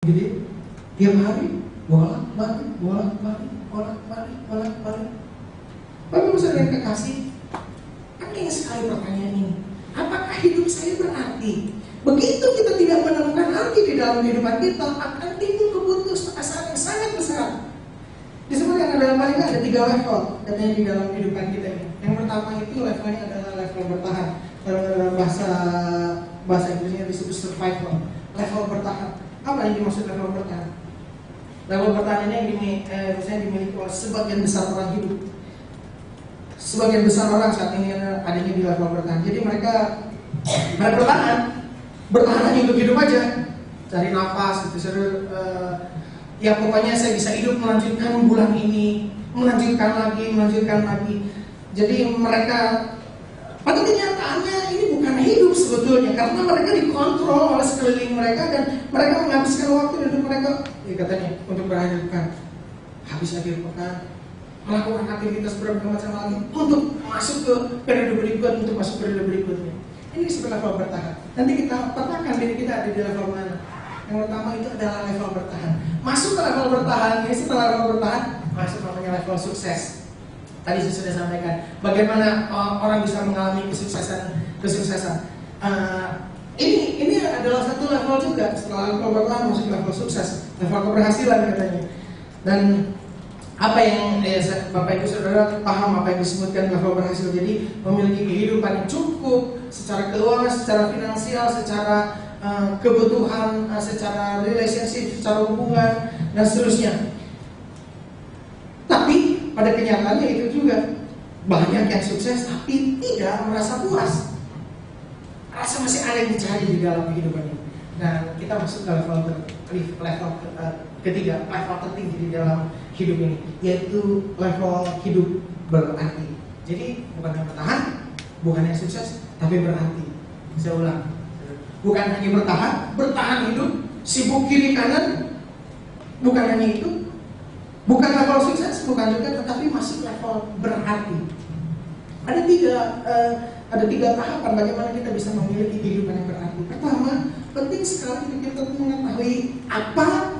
Jadi tiap hari bolak-balik. Bapak Ibu Saudara yang kekasih, penting sekali pertanyaan ini. Apakah hidup saya berarti? Begitu kita tidak menemukan arti di dalam kehidupan kita, akan timbul keputusasaan yang sangat besar. Disebutkan dalam Al-Quran ada 3 level katanya di dalam kehidupan kita ini. Yang pertama itu levelnya adalah level bertahan. Kalau dalam bahasa Inggrisnya disebut survival. Level bertahan. Apa yang dimaksud level bertahan? Level bertahan ini yang misalnya dimiliki oleh sebagian besar orang hidup. Sebagian besar orang saat ini adanya di level bertahan. Jadi mereka bertahan hanya untuk hidup aja, cari nafas gitu. Ya pokoknya saya bisa hidup melanjutkan bulan ini, melanjutkan lagi. Jadi mereka pada kenyataannya ini bukan hidup sebetulnya, karena mereka dikontrol oleh sekeliling mereka dan mereka menghabiskan waktu hidup mereka, ya katanya untuk berhidupkan habis akhir pekan, melakukan aktivitas bermacam lagi untuk masuk ke periode berikutnya. Ini sebenarnya level bertahan. Nanti kita petakan diri kita ada di level mana. Yang pertama itu adalah level bertahan. Masuk ke level bertahan, ini setelah level bertahan masuk namanya level sukses. Tadi saya sudah sampaikan bagaimana orang bisa mengalami kesuksesan. Ini adalah satu level juga. Setelah level bertahan masuk level sukses, level keberhasilan katanya. Dan apa yang Bapak Ibu Saudara paham apa yang disebutkan level berhasil. Jadi memiliki kehidupan yang cukup secara keuangan, secara finansial, secara kebutuhan, secara relationship, secara hubungan dan seterusnya. Tapi pada kenyataannya itu juga banyak yang sukses tapi tidak merasa puas. Rasa masih ada yang dicari di dalam kehidupan ini. Nah, kita masuk ke level ketiga, level tertinggi di dalam hidup ini, yaitu level hidup berarti. Jadi bukan yang bertahan, bukan yang sukses, tapi berarti. Saya ulang, bukan hanya bertahan hidup, sibuk kiri kanan, bukan hanya itu, bukan level sukses, bukan juga, tetapi masuk level berarti. Ada tiga tahapan bagaimana kita bisa memiliki kehidupan yang berarti. Pertama, penting sekali kita mengetahui apa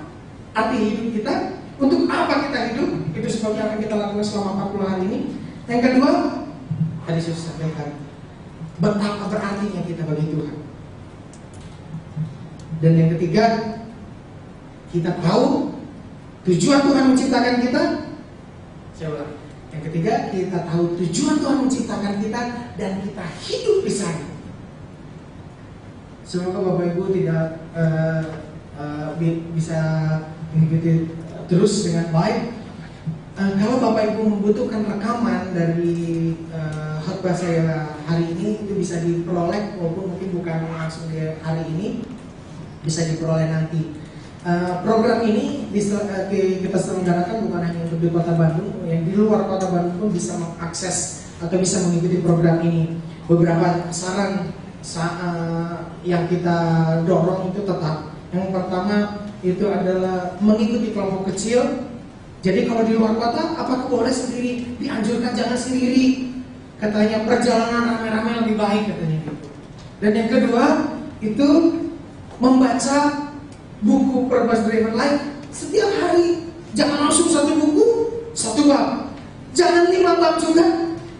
arti hidup kita, untuk apa kita hidup, itu seperti apa yang kita lakukan selama 40 hari ini. Yang kedua, tadi saya sampaikan, betapa berartinya kita bagi Tuhan. Dan yang ketiga, kita tahu tujuan Tuhan menciptakan kita. Saya ulang. Yang ketiga, kita tahu tujuan Tuhan menciptakan kita dan kita hidup di sana. Semoga Bapak Ibu tidak bisa mengikuti terus dengan baik. Kalau Bapak Ibu membutuhkan rekaman dari khotbah saya hari ini, itu bisa diperoleh, walaupun mungkin bukan langsung di hari ini, bisa diperoleh nanti. Program ini kita selenggarakan bukan hanya untuk di Kota Bandung, yang di luar Kota Bandung pun bisa mengakses atau bisa mengikuti program ini. Beberapa saran yang kita dorong itu tetap. Yang pertama itu adalah mengikuti kelompok kecil. Jadi kalau di luar kota, apakah boleh sendiri? Dianjurkan jangan sendiri. Katanya perjalanan rame-rame lebih baik katanya gitu. Dan yang kedua itu membaca buku Purpose Driven Life setiap hari. Jangan langsung satu buku, satu bab. Jangan 5 bab juga.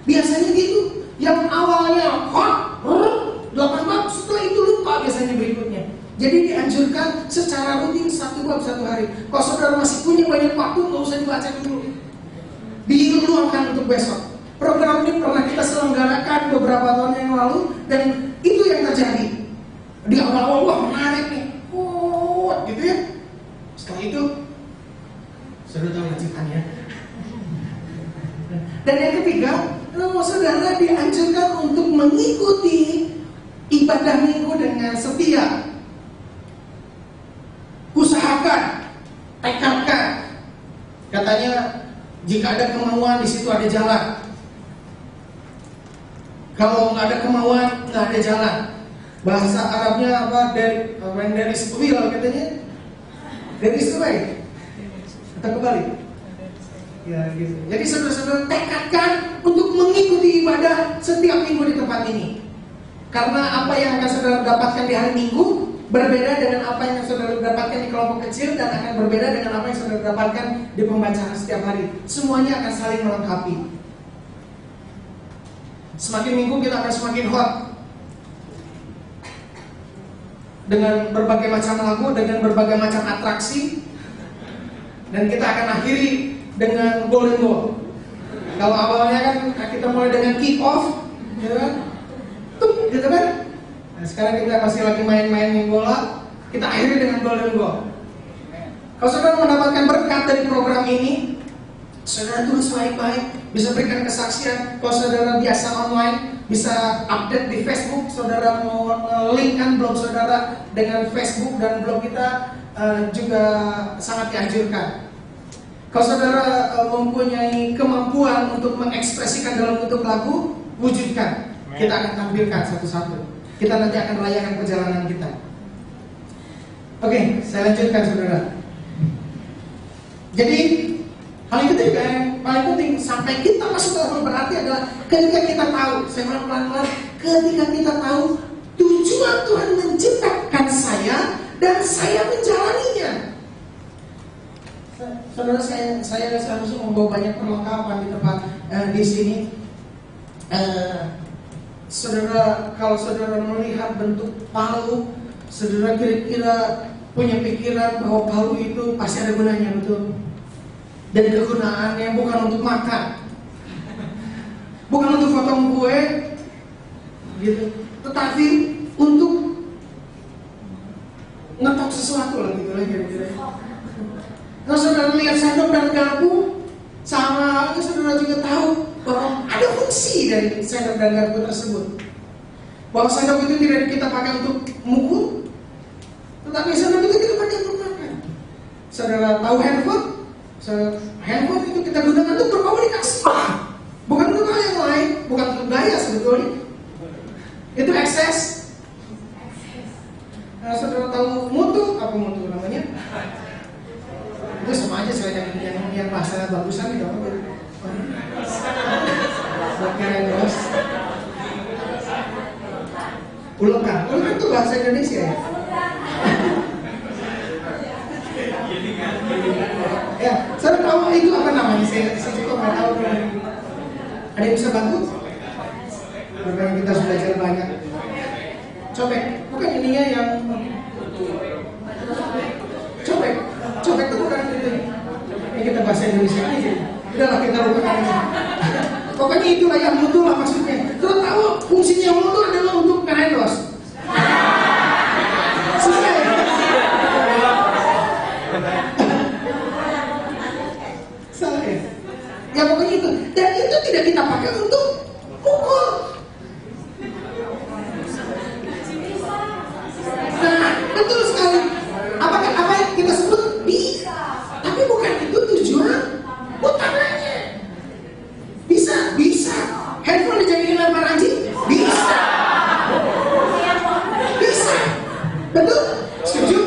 Biasanya gitu. Yang awalnya 8 bab, setelah itu lupa biasanya berikutnya. Jadi dianjurkan secara rutin 1 bab 1 hari. Kalau saudara masih punya banyak waktu, nggak usah dibaca dulu. Diluangkan untuk besok. Program ini pernah kita selenggarakan beberapa tahun yang lalu, dan itu yang terjadi. Di awal-awal, wah menarik nih, gitu ya. Setelah itu, sudah tahu lanjutannya. Dan yang ketiga, saudara dianjurkan untuk mengikuti ibadah minggu dengan setia. Usahakan, tekadkan. Katanya jika ada kemauan di situ ada jalan. Kalau nggak ada kemauan, nggak ada jalan. Bahasa Arabnya apa? When there is will katanya, there is way. Atau kembali? Ya gitu. Jadi saudara-saudara tekadkan untuk mengikuti ibadah setiap minggu di tempat ini. Karena apa yang akan saudara dapatkan di hari Minggu berbeda dengan apa yang saudara dapatkan di kelompok kecil, dan akan berbeda dengan apa yang saudara dapatkan di pembacaan setiap hari. Semuanya akan saling melengkapi. Semakin minggu kita akan semakin hot dengan berbagai macam lagu, dengan berbagai macam atraksi, dan kita akan akhiri dengan golden goal. Kalau awalnya kan kita mulai dengan kick off, ya kan? Gitu kan? Nah, sekarang kita masih lagi main bola, kita akhiri dengan golden goal. Kalau saudara mendapatkan berkat dari program ini, saudara tulis baik-baik, bisa berikan kesaksian. Kalau saudara biasa online, bisa update di Facebook. Saudara mau linkkan blog saudara dengan Facebook dan blog kita, juga sangat dianjurkan. Kalau saudara mempunyai kemampuan untuk mengekspresikan dalam bentuk lagu, wujudkan. Kita akan tampilkan satu-satu. Kita nanti akan rayakan perjalanan kita. Oke, saya lanjutkan saudara. Jadi hal itu juga yang paling penting sampai kita masuk ke level berarti adalah ketika kita tahu, saya ulang pelan-pelan, ketika kita tahu tujuan Tuhan menciptakan saya dan saya menjalaninya. Saudara, saya seharusnya membawa banyak perlengkapan di tempat di sini. Saudara, kalau saudara melihat bentuk palu, saudara kira-kira punya pikiran bahwa palu itu pasti ada gunanya, betul? Dan kegunaannya bukan untuk makan, bukan untuk potong kue, gitu, tetapi untuk ngetok sesuatu lah, gitu lah kira-kira. Kalau saudara lihat sendok dan garpu, sama halnya saudara juga tahu bahwa ada fungsi dari sendok dan garpu tersebut. Bahwa sendok itu tidak kita pakai untuk mukul, tetapi sendok itu kita pakai untuk makan. Saudara tahu handphone? Handphone itu kita gunakan untuk berkomunikasi, bukan untuk hal yang lain, bukan untuk gaya sebetulnya. Itu akses. Nah, saudara tahu mutu? Apa mutu namanya? Itu sama aja saya yang bahasa bagusan gitu. Keren terus. Ulekan itu bahasa Indonesia ya. Ya, saya tahu itu apa namanya. Saya juga nggak tahu. Ada yang bisa bantu? Karena kita sudah belajar banyak. Cobek, bukan ininya yang cobek itu bukan itu. Ini kita bahasa Indonesia aja. Udahlah kita lupakan aja. Pokoknya itulah yang mutu lah maksudnya. Kita tahu fungsinya mutu adalah untuk karendos. Selesai. Selesai. Ya pokoknya itu. Dan itu tidak kita pakai untuk pukul. Nah, betul sekali. Apa yang kita sebut bisa, tapi bukan itu tujuan utamanya. Bisa. Handphone dijadikan lempar anjing? Bisa. Betul? Setuju?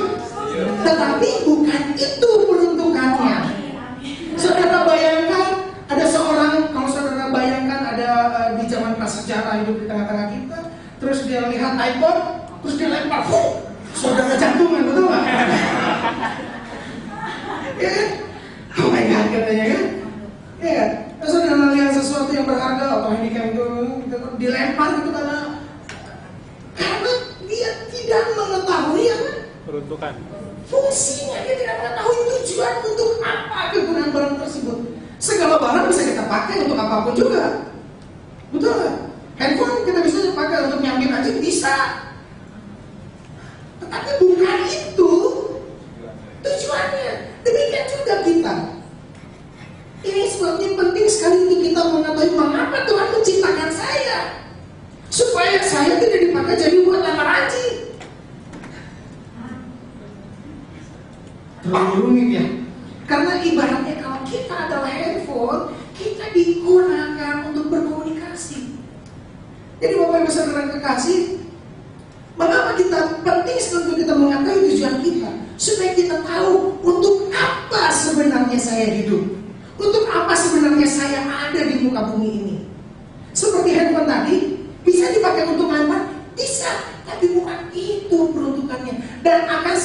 Tetapi bukan itu peruntukannya. Saudara bayangkan ada seorang, kalau saudara bayangkan ada di zaman prasejarah hidup di tengah-tengah kita, terus dia lihat iPhone, terus dia lempar, saudara jantungan, betul nggak? Ya kan? Oh my God, katanya kan? Ya kan? Nah, saudara lihat sesuatu yang berharga atau handicap itu dilempar gitu karena dia tidak mengetahui apa peruntukan, fungsinya, dia tidak mengetahui tujuan untuk apa kegunaan barang tersebut. Segala barang bisa kita pakai untuk apapun juga, betul nggak? Handphone kita bisa pakai untuk nyambit anjing, bisa. Tetapi bukan itu tujuannya. Demikian juga kita. Ini sebabnya penting sekali untuk kita mengetahui mengapa Tuhan menciptakan saya, supaya saya tidak dipakai jadi buat lempar anjing. Terlalu rumit ya. Karena ibaratnya kalau kita adalah handphone, kita digunakan untuk berkomunikasi. Jadi Bapak Ibu Saudara kekasih, mengapa kita penting sekali untuk kita mengetahui tujuan kita, supaya kita tahu untuk apa sebenarnya saya hidup, untuk apa sebenarnya saya ada di muka bumi ini. Seperti handphone tadi, bisa dipakai untuk lempar, bisa, tapi bukan itu peruntukannya. dan akan